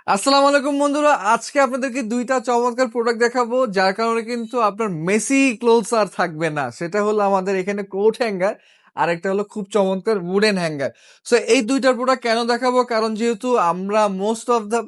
আসসালামু আলাইকুম বন্ধুরা, আজকে আপনাদেরকে দুইটা চমৎকার প্রোডাক্ট দেখাবো যার কারণে কিন্তু আপনার মেসি ক্লোথস আর থাকবে না। সেটা হলো আমাদের এখানে কোট হ্যাঙ্গার আর একটা হলো খুব চমৎকার উডেন হ্যাঙ্গার। সো এই দুইটার প্রোডাক্ট কেন দেখাবো, কারণ যেহেতু আমরা মোস্ট অফ দ্য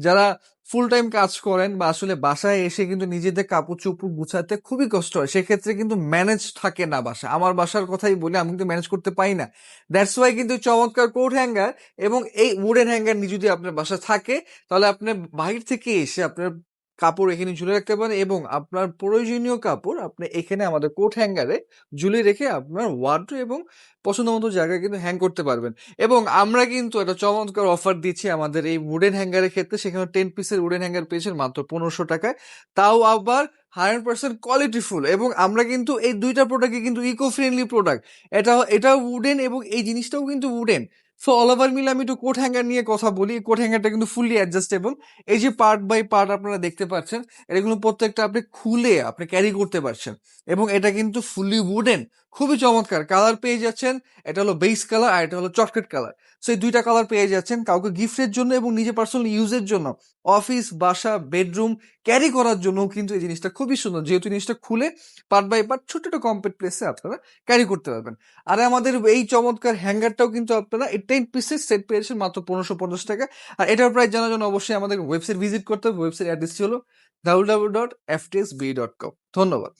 যারা ফুল টাইম কাজ করেন বা আসলে বাসায় এসে কিন্তু নিজেদের কাপড় চোপড় গুছাতে খুবই কষ্ট হয়, সেক্ষেত্রে কিন্তু ম্যানেজ থাকে না বাসা। আমার বাসার কথাই বলি, আমি কিন্তু ম্যানেজ করতে পারি না। দ্যাটস ওয়াই কিন্তু চমৎকার কোট হ্যাঙ্গার এবং এই উডেন হ্যাঙ্গার যদি আপনার বাসা থাকে, তাহলে আপনি বাহির থেকে এসে আপনার কাপড় এখানে ঝুলে রাখতে পারেন এবং আপনার প্রয়োজনীয় কাপড় আপনি এখানে আমাদের কোট হ্যাঙ্গারে ঝুলিয়ে রেখে আপনার ওয়ার্ড্রোব এবং পছন্দ মতো জায়গায় কিন্তু হ্যাং করতে পারবেন। এবং আমরা কিন্তু একটা চমৎকার অফার দিচ্ছি আমাদের এই উডেন হ্যাঙ্গারের ক্ষেত্রে। সেখানে 10 পিসের উডেন হ্যাঙ্গার পেয়েছেন মাত্র 1500 টাকায়, তাও আবার 100% কোয়ালিটিফুল। এবং আমরা কিন্তু এই দুইটা প্রোডাক্টই কিন্তু ইকো ফ্রেন্ডলি প্রোডাক্ট। এটাও উডেন এবং এই জিনিসটাও কিন্তু উডেন। সো অল ওভার মিলে আমি একটু কোট হ্যাঙ্গার নিয়ে কথা বলি। কোট হ্যাঙ্গারটা কিন্তু ফুললি অ্যাডজাস্টেবল। এই যে পার্ট বাই পার্ট আপনারা দেখতে পাচ্ছেন, এটা কিন্তু প্রত্যেকটা আপনি খুলে আপনি ক্যারি করতে পারছেন। এবং এটা কিন্তু ফুললি উডেন, খুবই চমৎকার। কালার পেয়ে যাচ্ছেন, এটা হলো বেস কালার আর এটা হলো চকলেট কালার। সো এই দুইটা কালার পেয়ে যাচ্ছেন কাউকে গিফটের জন্য এবং নিজে পার্সোনাল ইউজের জন্য, অফিস, বাসা, বেডরুম ক্যারি করার জন্য কিন্তু এই জিনিসটা খুবই সুন্দর, যেহেতু জিনিসটা খুলে পার্ট বাই পার্ট ছোট ছোট কম্প্যাক্ট প্লেসে আপনারা ক্যারি করতে পারবেন। আর আমাদের এই চমৎকার হ্যাঙ্গারটাও কিন্তু আপনারা এই 10 পিসের সেট পেয়েছেন মাত্র 1550 টাকা। আর এটার প্রাইস জানার জন্য অবশ্যই আমাদের ওয়েবসাইট ভিজিট করতে হবে। ওয়েবসাইট অ্যাড্রেসটি হলো www.ftxb.com। ধন্যবাদ।